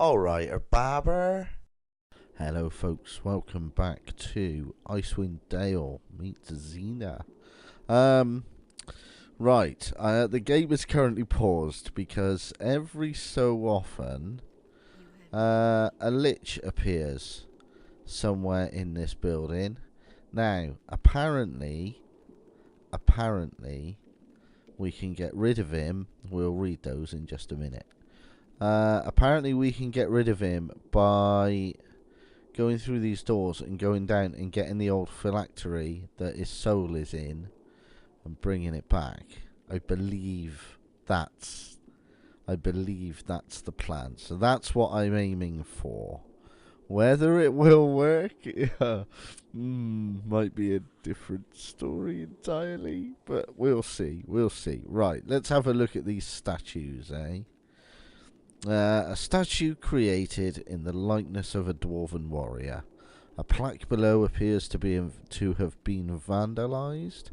Alright, Babber. Hello folks, welcome back to Icewind Dale meets Xena. Right, the game is currently paused because every so often a Lich appears somewhere in this building. Now, apparently we can get rid of him. We'll read those in just a minute. Apparently we can get rid of him by going through these doors and going down and getting the old phylactery that his soul is in and bringing it back. I believe that's the plan. So that's what I'm aiming for. Whether it will work might be a different story entirely, but we'll see. Right, let's have a look at these statues, eh? A statue created in the likeness of a dwarven warrior. A plaque below appears to have been vandalized,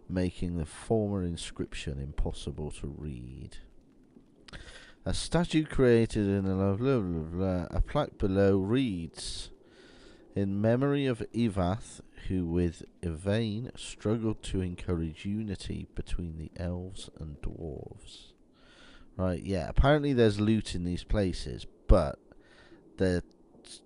making the former inscription impossible to read. A statue created in a plaque below reads, "In memory of Evath, who with Yvain struggled to encourage unity between the elves and dwarves." Right, yeah, apparently there's loot in these places, but they're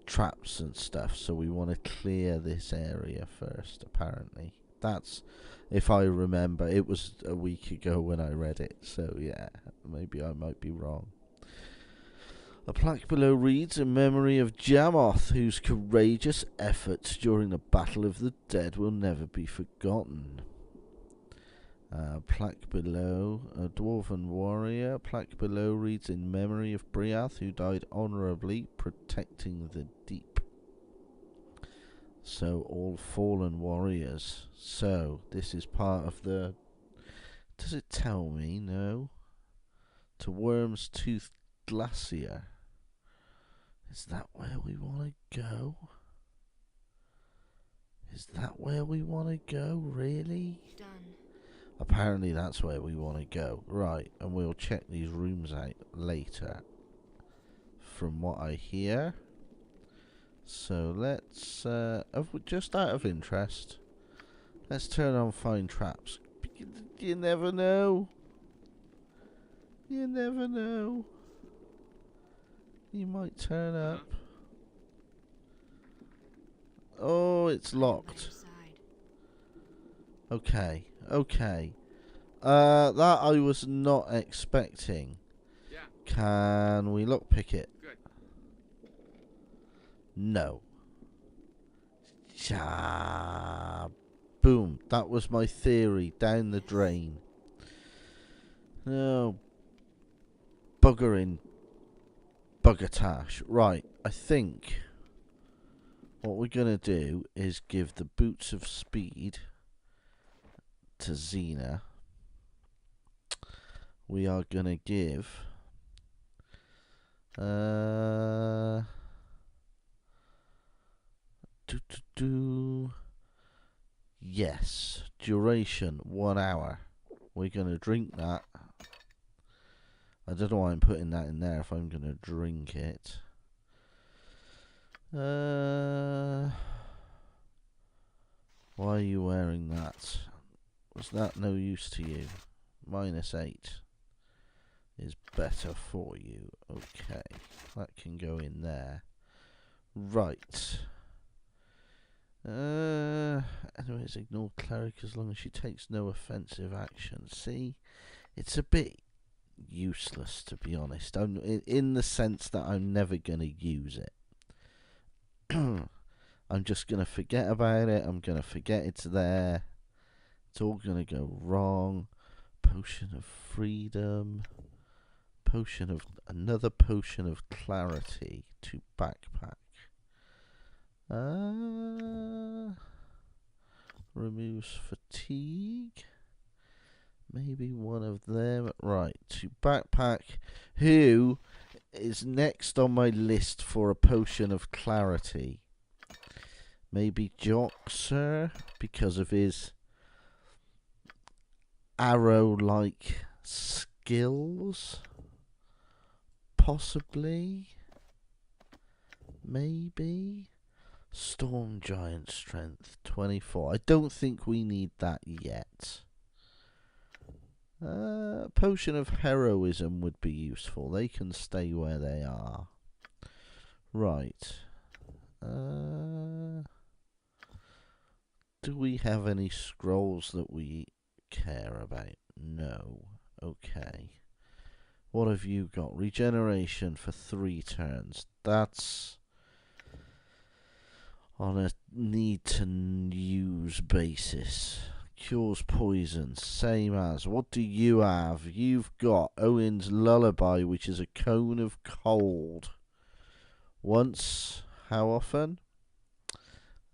traps and stuff, so we want to clear this area first, apparently. That's, if I remember, it was a week ago when I read it, so yeah, maybe I might be wrong. A plaque below reads, "In memory of Jamoth, whose courageous efforts during the Battle of the Dead will never be forgotten." Plaque below, a dwarven warrior. Plaque below reads, "In memory of Briath, who died honourably protecting the deep." So all fallen warriors. So this is part of the... Does it tell me? No. To Worm's Tooth Glacier. Is that where we want to go? Is that where we want to go? Really? Done. Apparently that's where we want to go. Right, and we'll check these rooms out later, from what I hear. So let's, just out of interest, let's turn on Find Traps. You never know. You never know. You might turn up. Oh, it's locked. Okay. That I was not expecting. Yeah. Can we lockpick it? Good. No. Boom. That was my theory. Down the drain. No. Buggering. Buggertash. Right. I think what we're going to do is give the Boots of Speed to Xena. We are going to give... Yes. Duration, 1 hour. We're going to drink that. I don't know why I'm putting that in there if I'm going to drink it. Why are you wearing that? Was that no use to you? -8 is better for you. Okay, that can go in there. Right. Anyways, ignore cleric as long as she takes no offensive action. See, it's a bit useless, to be honest. I'm in the sense that I'm never gonna use it. I'm just gonna forget about it. I'm gonna forget it's there. It's all gonna go wrong. Potion of freedom. Another potion of clarity to backpack. Removes fatigue. Maybe one of them. Right, to backpack. Who is next on my list for a potion of clarity? Maybe Joxer, because of his arrow-like skills. Possibly. maybe. Storm Giant Strength 24. I don't think we need that yet. Potion of Heroism would be useful. They can stay where they are. Right. Do we have any scrolls that we care about? No. Okay. What have you got? Regeneration for 3 turns. That's on a need-to-use basis. Cures poison. Same as. What do you have? You've got Owen's Lullaby, which is a cone of cold. Once. How often?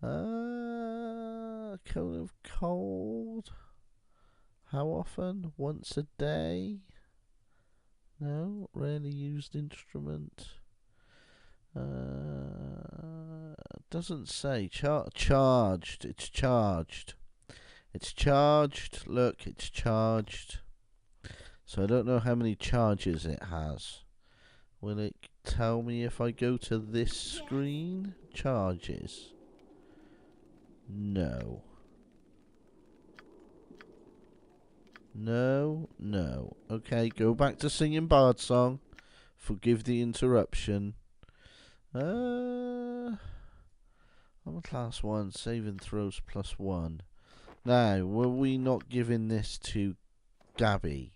Cone of cold. How often? Once a day? No, rarely used instrument. Doesn't say. Charged. It's charged. It's charged. Look, it's charged. So I don't know how many charges it has. Will it tell me if I go to this screen? Charges. No. No, no. Okay, go back to singing Bard Song. Forgive the interruption. I'm a class 1, saving throws +1. Now, were we not giving this to Gabby?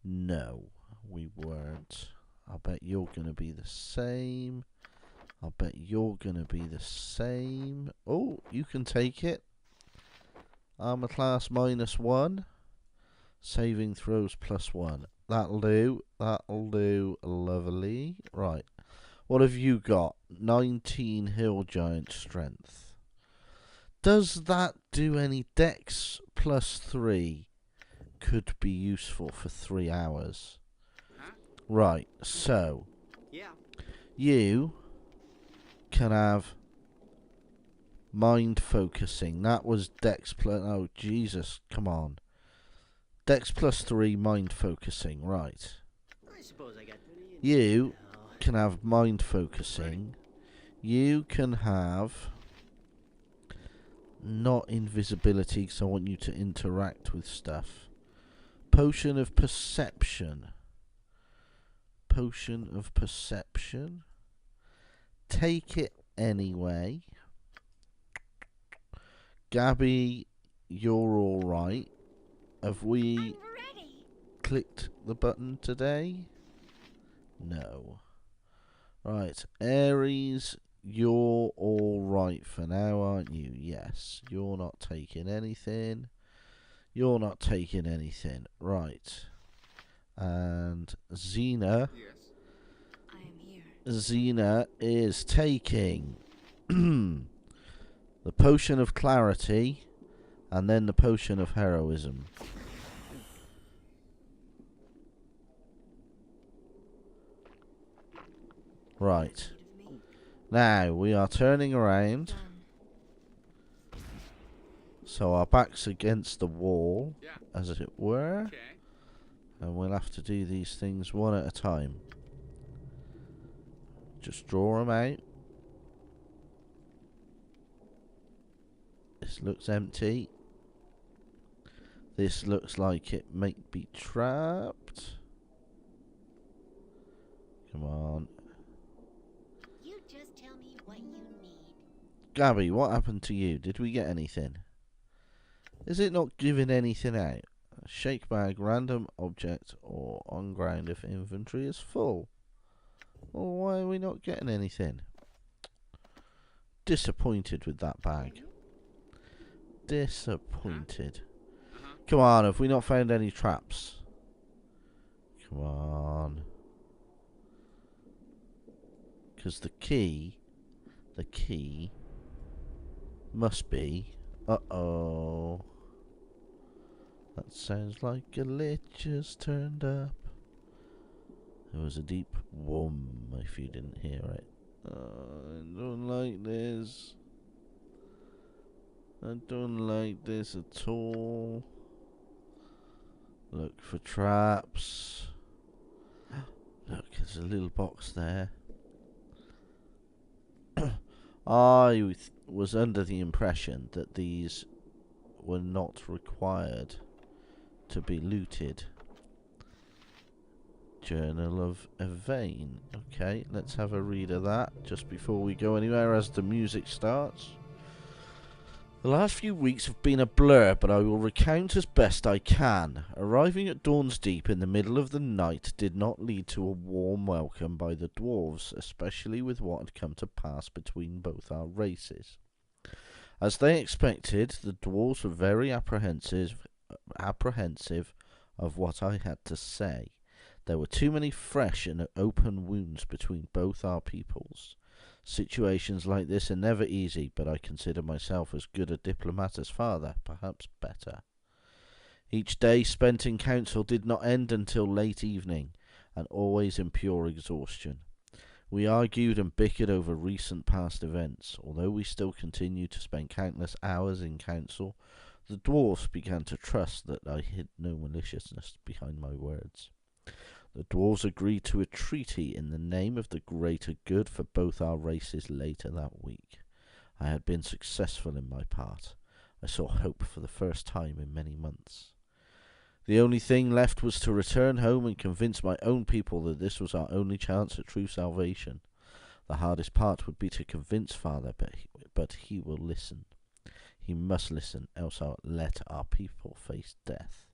No, we weren't. I bet you're going to be the same. I bet you're going to be the same. Oh, you can take it. Armor class -1. Saving throws +1. That'll do. That'll do. Lovely. Right. What have you got? 19 Hill Giant Strength. Does that do any Dex +3? Could be useful for 3 hours. Right. So. You can have mind focusing. That was Dex plus. Oh, Jesus. Come on. Dex +3, mind focusing. Right. You can have mind focusing. You can have not invisibility, because I want you to interact with stuff. Potion of perception. Potion of perception. Take it anyway. Gabby, you're alright. Have we clicked the button today? No. Right, Aries, you're alright for now, aren't you? Yes, you're not taking anything. You're not taking anything. Right. And Xena. Yes. I am here. Xena is taking the Potion of Clarity and then the Potion of Heroism. Right. Now we are turning around. So our back's against the wall, as it were. Okay. And we'll have to do these things one at a time. Just draw them out. This looks empty. This looks like it might be trapped. Come on. You just tell me what you need. Gabby, what happened to you? Did we get anything? Is it not giving anything out? Shake bag, random object, or on ground if inventory is full. Well, why are we not getting anything? Disappointed with that bag. Disappointed. Come on, have we not found any traps? Come on. Because the key must be... Uh-oh. That sounds like a lich has turned up. There was a deep whum if you didn't hear it. I don't like this. I don't like this at all. Look for traps. Look, there's a little box there. I was under the impression that these were not required to be looted. Journal of Evane. Okay, let's have a read of that just before we go anywhere as the music starts. The last few weeks have been a blur, but I will recount as best I can. Arriving at Dawn's Deep in the middle of the night did not lead to a warm welcome by the dwarves, especially with what had come to pass between both our races. As they expected, the dwarves were very apprehensive of what I had to say. There were too many fresh and open wounds between both our peoples. Situations like this are never easy, but I consider myself as good a diplomat as father, perhaps better. Each day spent in council did not end until late evening, and always in pure exhaustion. We argued and bickered over recent past events. Although we still continued to spend countless hours in council, the dwarfs began to trust that I hid no maliciousness behind my words. The dwarves agreed to a treaty in the name of the greater good for both our races later that week. I had been successful in my part. I saw hope for the first time in many months. The only thing left was to return home and convince my own people that this was our only chance at true salvation. The hardest part would be to convince father, but he will listen. He must listen, else I'll let our people face death.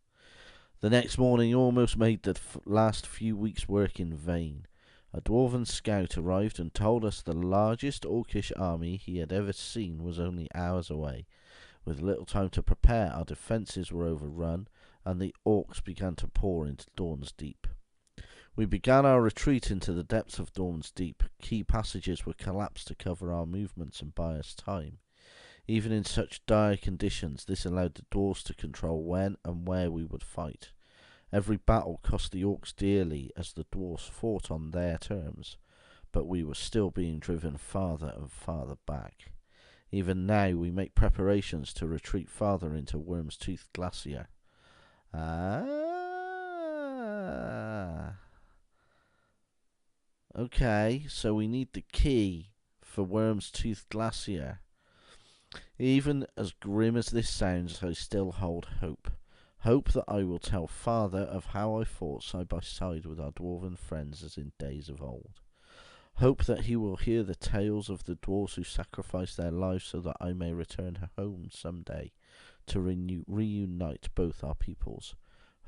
The next morning almost made the last few weeks' work in vain. A dwarven scout arrived and told us the largest orcish army he had ever seen was only hours away. With little time to prepare, our defences were overrun, and the orcs began to pour into Dawn's Deep. We began our retreat into the depths of Dawn's Deep. Key passages were collapsed to cover our movements and buy us time. Even in such dire conditions, this allowed the dwarves to control when and where we would fight. Every battle cost the orcs dearly, as the dwarves fought on their terms, but we were still being driven farther and farther back. Even now we make preparations to retreat farther into Worm's Tooth Glacier. Okay, so we need the key for Worm's Tooth Glacier. Even as grim as this sounds, I still hold hope. Hope that I will tell father of how I fought side by side with our dwarven friends as in days of old. Hope that he will hear the tales of the dwarves who sacrificed their lives so that I may return home some day to reunite both our peoples.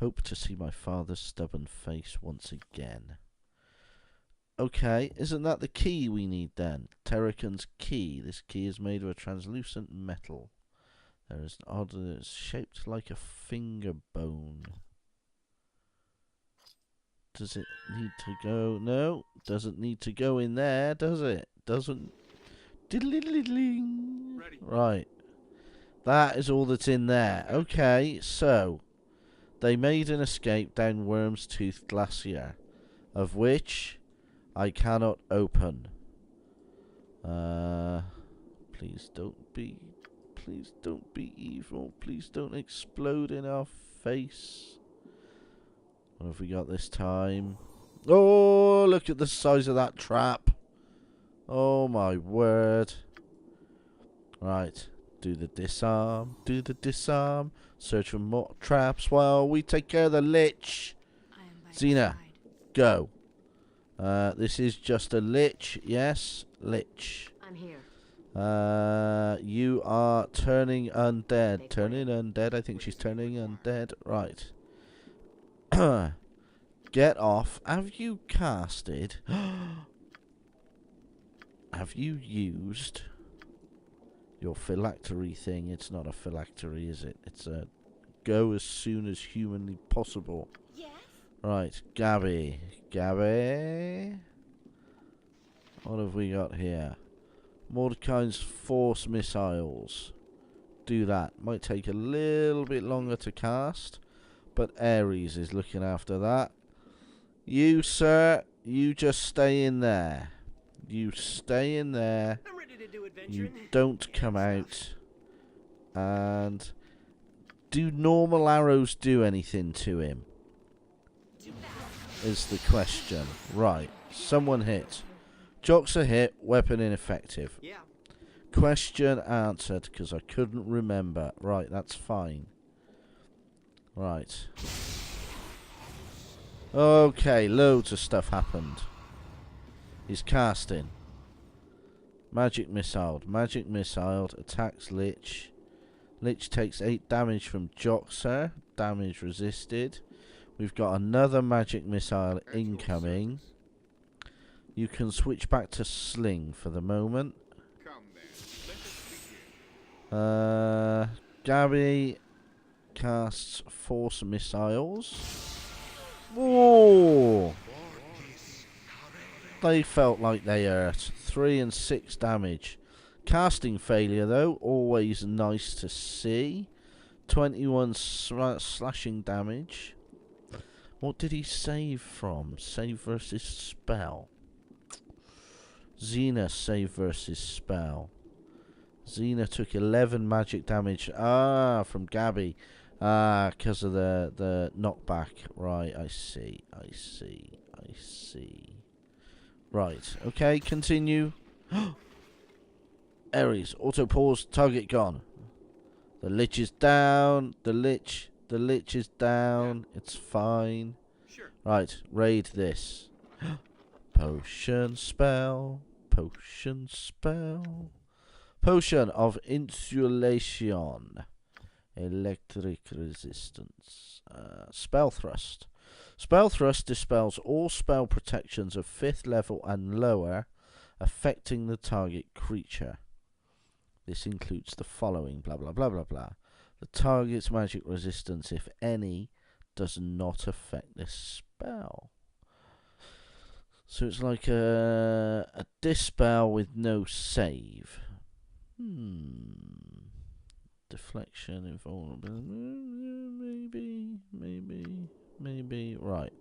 Hope to see my father's stubborn face once again. Okay, isn't that the key we need then? Terrican's key. This key is made of a translucent metal. There is an odd, it's shaped like a finger bone. Does it need to go? No, doesn't need to go in there, does it? Doesn't. Diddly-diddly-ding. Right. That is all that's in there. Okay, so they made an escape down Worm's Tooth Glacier, of which I cannot open. Please don't be evil. Please don't explode in our face. What have we got this time? Oh, look at the size of that trap. Oh my word. Right. Do the disarm. Search for more traps while we take care of the Lich. Xena, go. This is just a Lich. Yes, Lich. I'm here. You are turning undead. Turning undead. I think she's turning undead. Right. Get off. Have you casted? Have you used your phylactery thing? It's not a phylactery, is it? It's a go as soon as humanly possible. Yes? Right, Gabby. What have we got here? Mordecai's force missiles. Do that. Might take a little bit longer to cast, but Ares is looking after that. You, sir, you just stay in there. You stay in there. I'm ready to do adventuring. You don't come out. And do normal arrows do anything to him? Is the question. Right. Someone hit. Joxer hit. Weapon ineffective. Yeah. Question answered, because I couldn't remember. Right, that's fine. Right. Okay, loads of stuff happened. He's casting. Magic missile. Magic missile attacks Lich. Lich takes 8 damage from Joxer. Damage resisted. We've got another magic missile incoming. You can switch back to sling for the moment. Gabby casts force missiles. Whoa! They felt like they hurt. 3 and 6 damage. Casting failure though, always nice to see. 21 slashing damage. What did he save from? Save versus spell. Xena save versus spell. Xena took 11 magic damage. From Gabby. Because of the knockback. Right, I see. Right, okay, continue. Ares, auto pause, target gone. The Lich is down. The Lich is down. It's fine. Sure. Right, raid this. Potion spell. Potion of insulation. Electric resistance. Spell thrust. Spell thrust dispels all spell protections of 5th level and lower affecting the target creature. This includes the following, blah blah blah blah blah. The target's magic resistance, if any, does not affect this spell. So it's like a dispel with no save. Deflection, invulnerability. Maybe. Right.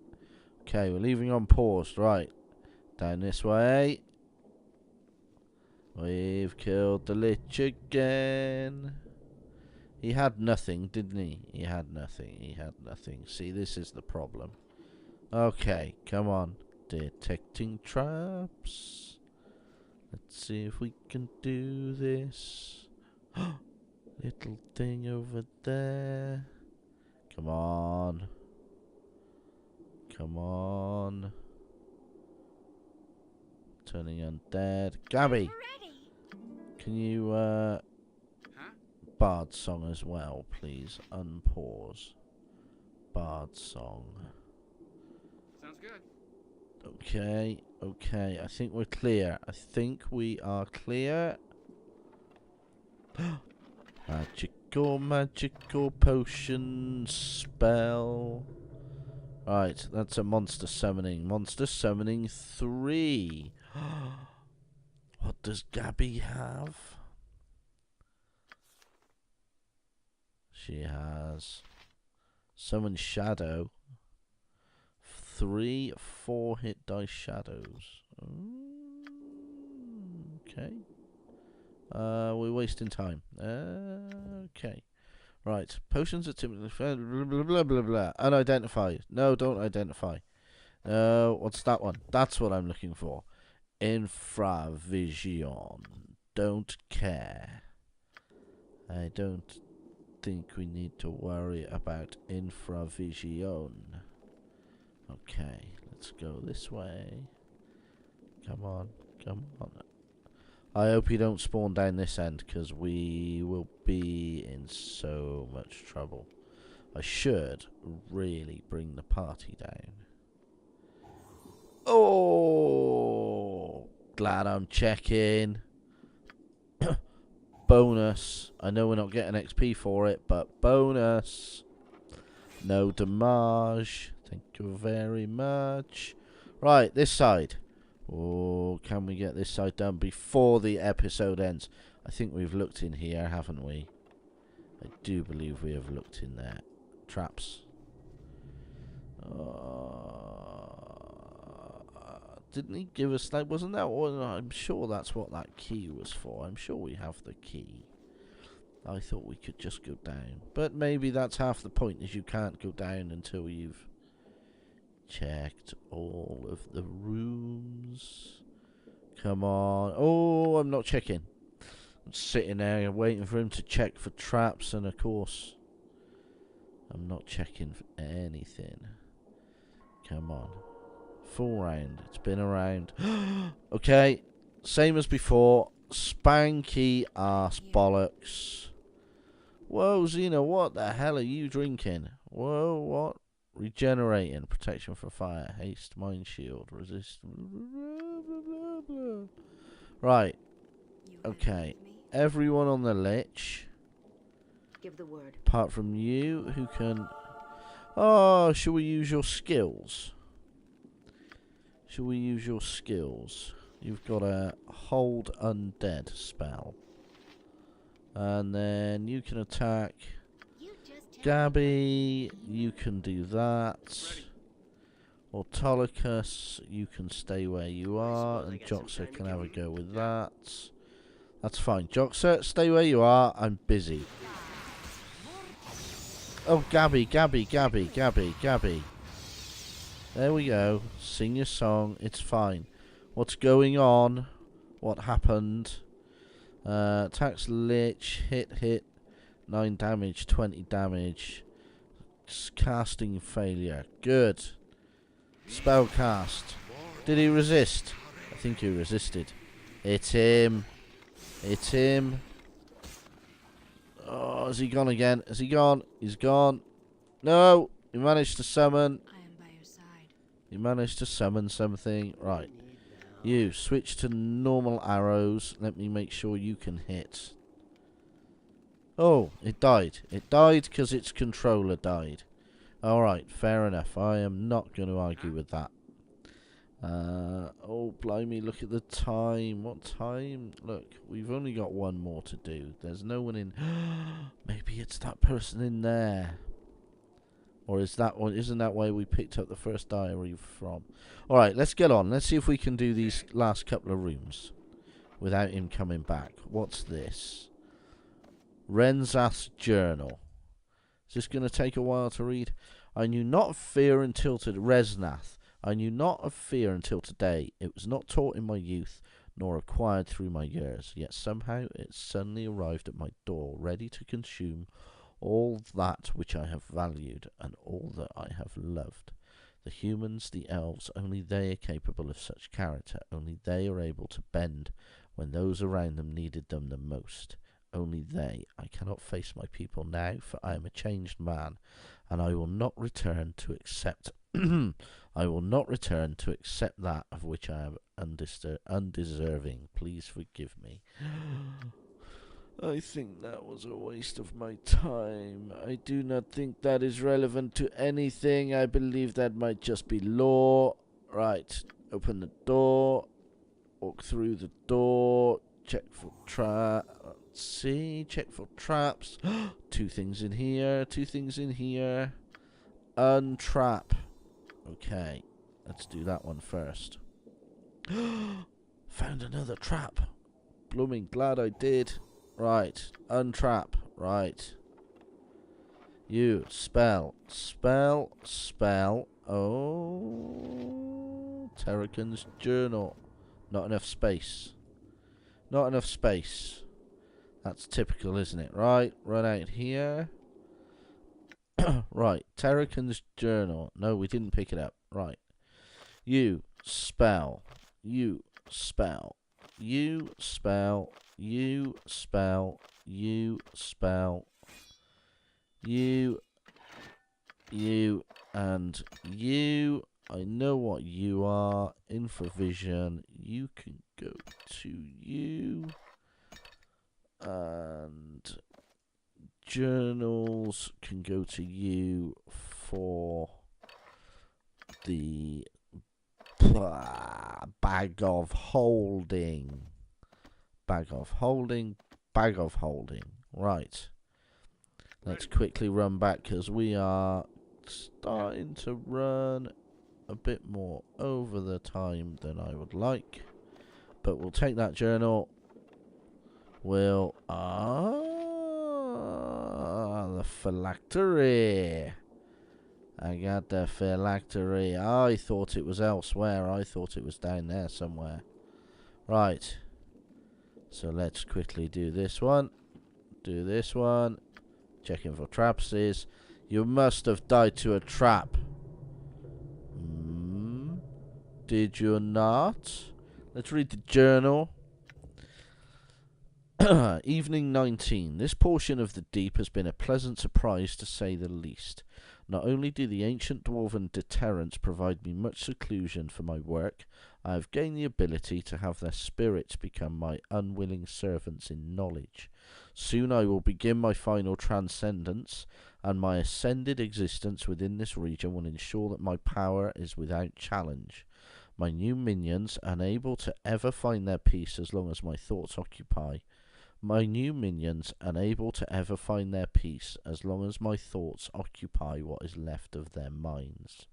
Okay, we're leaving on pause. Right. Down this way. We've killed the Lich again. He had nothing, didn't he? He had nothing. See, this is the problem. Okay, come on. Detecting traps. Let's see if we can do this. Little thing over there. Come on. Turning undead. Gabby! Can you, Bard song as well, please? Unpause. Bard song. Sounds good. Okay. I think we're clear. We are clear. Magical potion spell. Right, that's a monster summoning. Monster summoning 3. What does Gabby have? She has summon shadow. 3 4-hit dice shadows. Okay. We're wasting time. Okay. Right. Potions are typically blah blah blah. Unidentified. No, don't identify. What's that one? That's what I'm looking for. Infravision. Don't care. I don't think we need to worry about infravision. Okay, let's go this way. Come on. I hope you don't spawn down this end, because we will be in so much trouble. I should really bring the party down. Oh, glad I'm checking. Bonus. I know we're not getting XP for it, but bonus. No damage. Thank you very much. Right, this side. Oh, can we get this side done before the episode ends? I think we've looked in here, haven't we? I do believe we have looked in there. Traps. Didn't he give us that? Wasn't that one? I'm sure that's what that key was for. I'm sure we have the key. I thought we could just go down. But maybe that's half the point, is you can't go down until you've checked all of the rooms. Come on. Oh, I'm not checking. Sitting there waiting for him to check for traps, and of course, I'm not checking for anything. Come on. Full round. It's been around. Okay. Same as before. Spanky ass bollocks. Whoa, Xena, what the hell are you drinking? Whoa, what? Regenerating. Protection from fire. Haste. Mind shield. Resist. Right. Okay. Everyone on the Lich. Give the word. Apart from you, who can... Oh, shall we use your skills? Shall we use your skills? You've got a hold undead spell. And then you can attack. You just tell Gabby, you can do that. Autolycus, you can stay where you are. And Joxer can have a go with that. That's fine. Joxer, stay where you are. I'm busy. Oh, Gabby. There we go. Sing your song. It's fine. What's going on? What happened? Attacks Lich. Hit. 9 damage, 20 damage. Casting failure. Good. Spell cast. Did he resist? I think he resisted. It's him. Oh, has he gone again? Has he gone? He's gone. No! He managed to summon. I am by your side. He managed to summon something. Right. You, switch to normal arrows. Let me make sure you can hit. Oh, it died. It died because its controller died. Alright, fair enough. I am not going to argue with that. Oh, blimey, look at the time. What time? Look, we've only got one more to do. There's no one in... Maybe it's that person in there. Or is that one? Isn't that where we picked up the first diary from? Alright, let's get on. Let's see if we can do these last couple of rooms without him coming back. What's this? Renzath's journal. Is this going to take a while to read? I knew not of fear until to Resnath. I knew not of fear until today. It was not taught in my youth, nor acquired through my years. Yet somehow it suddenly arrived at my door, ready to consume all that which I have valued, and all that I have loved. The humans, the elves, only they are capable of such character. Only they are able to bend when those around them needed them the most. Only they. I cannot face my people now, for I am a changed man, and I will not return to accept I will not return to accept that of which I am undeserving. Please forgive me. I think that was a waste of my time. I do not think that is relevant to anything. I believe that might just be lore. Right, open the door, walk through the door, check for check for traps. Two things in here, Untrap. Okay, let's do that one first. Found another trap. Blooming glad I did. Right, untrap. Right. You, spell. Oh, Terrican's journal. Not enough space. That's typical, isn't it? Right, run out here. Right, Terrican's journal. No, we didn't pick it up. Right. You spell. You spell. You spell. You spell. You spell. You and you. I know what you are. Infravision. You can go to you. And journals can go to you for the bag of holding. Right. Let's quickly run back because we are starting to run a bit more over the time than I would like. But we'll take that journal. We'll... the phylactery. I got the phylactery. I thought it was elsewhere. I thought it was down there somewhere. Right. So let's quickly do this one. Do this one. Checking for traps. You must have died to a trap. Did you not? Let's read the journal. Evening 19. This portion of the deep has been a pleasant surprise, to say the least. Not only do the ancient dwarven deterrents provide me much seclusion for my work, I have gained the ability to have their spirits become my unwilling servants in knowledge. Soon I will begin my final transcendence, and my ascended existence within this region will ensure that my power is without challenge. My new minions, unable to ever find their peace as long as my thoughts occupy what is left of their minds.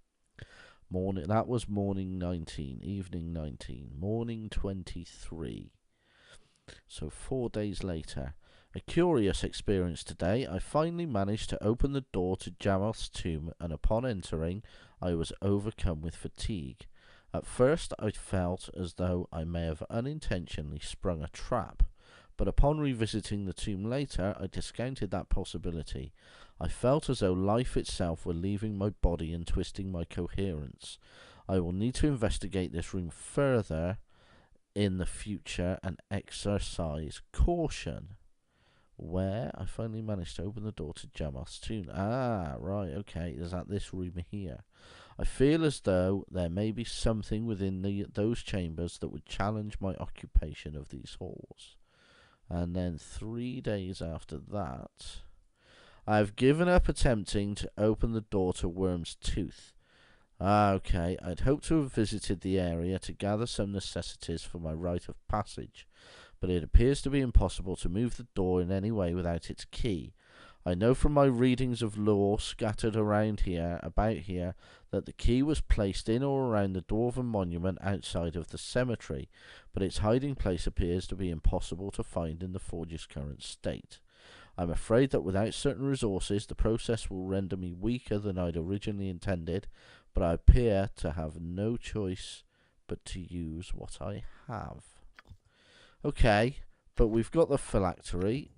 That was morning 19, evening 19, morning 23. So 4 days later. A curious experience today. I finally managed to open the door to Jamoth's tomb, and upon entering, I was overcome with fatigue. At first, I felt as though I may have unintentionally sprung a trap, but upon revisiting the tomb later, I discounted that possibility. I felt as though life itself were leaving my body and twisting my coherence. I will need to investigate this room further in the future and exercise caution. Where I finally managed to open the door to Jamoth's tomb. Ah, right, okay, is that this room here? I feel as though there may be something within those chambers that would challenge my occupation of these halls. And then 3 days after that, I have given up attempting to open the door to Worm's Tooth. Ah, okay, I'd hoped to have visited the area to gather some necessities for my rite of passage, but it appears to be impossible to move the door in any way without its key. I know from my readings of lore scattered about here, that the key was placed in or around the dwarven monument outside of the cemetery, but its hiding place appears to be impossible to find in the forge's current state. I'm afraid that without certain resources, the process will render me weaker than I'd originally intended, but I appear to have no choice but to use what I have. Okay, but we've got the phylactery.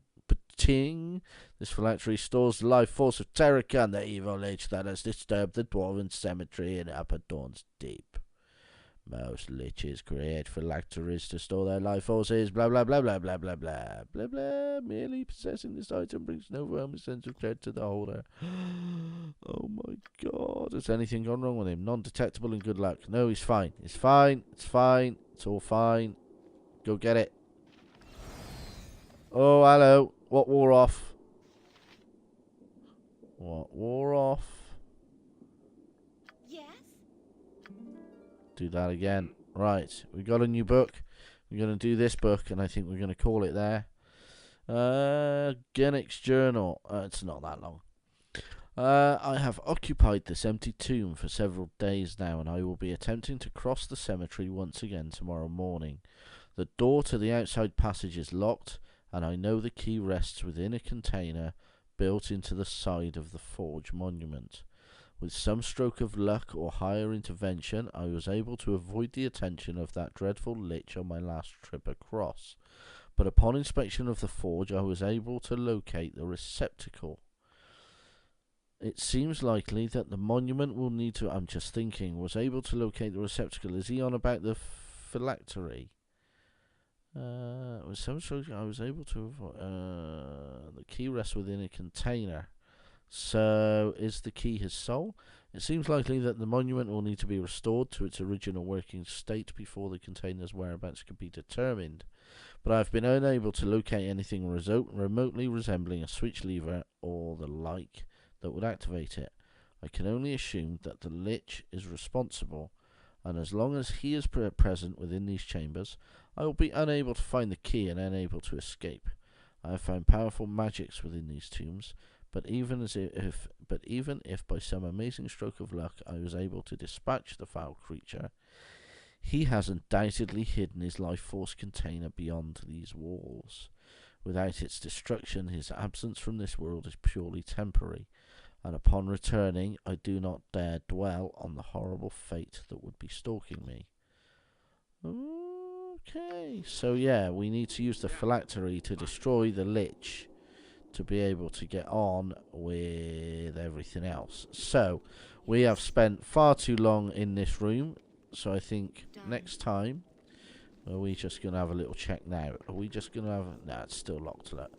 Ting! This phylactery stores the life force of Terrican, the evil lich that has disturbed the dwarven cemetery in Upper Dawn's Deep. Most liches create phylacteries to store their life forces, blah blah blah blah blah blah blah blah blah. Merely possessing this item brings no overwhelming sense of dread to the holder. Oh my god, has anything gone wrong with him? Non-detectable and good luck. No, he's fine. It's fine. It's fine. It's all fine. Go get it. Oh, hello. What wore off? What wore off? Yes? Do that again. Right, we got a new book. We're going to do this book, and I think we're going to call it there. Gennick's Journal. It's not that long. I have occupied this empty tomb for several days now, and I will be attempting to cross the cemetery once again tomorrow morning. The door to the outside passage is locked, and I know the key rests within a container built into the side of the forge monument. With some stroke of luck or higher intervention, I was able to avoid the attention of that dreadful lich on my last trip across. But upon inspection of the forge, I was able to locate the receptacle. It seems likely that the monument will need to... I'm just thinking. Was able to locate the receptacle. Is he on about the phylactery? With some stroke, I was able to avoid... the key rests within a container. So, is the key his soul? It seems likely that the monument will need to be restored to its original working state before the container's whereabouts can be determined. But I've been unable to locate anything remotely resembling a switch lever or the like that would activate it. I can only assume that the Lich is responsible, and as long as he is present within these chambers, I will be unable to find the key and unable to escape. I have found powerful magics within these tombs, but even if by some amazing stroke of luck I was able to dispatch the foul creature, he has undoubtedly hidden his life force container beyond these walls. Without its destruction, his absence from this world is purely temporary, and upon returning, I do not dare dwell on the horrible fate that would be stalking me. Okay, so yeah, we need to use the phylactery to destroy the Lich to be able to get on with everything else. So, we have spent far too long in this room, so I think next time, are we just going to have a little check now? Are we just going to have... No, it's still locked. Look.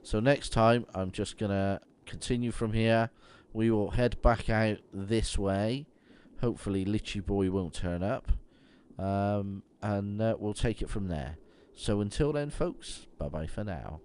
So next time, I'm just going to continue from here. We will head back out this way. Hopefully, Lichy Boy won't turn up. And we'll take it from there. So until then, folks, bye-bye for now.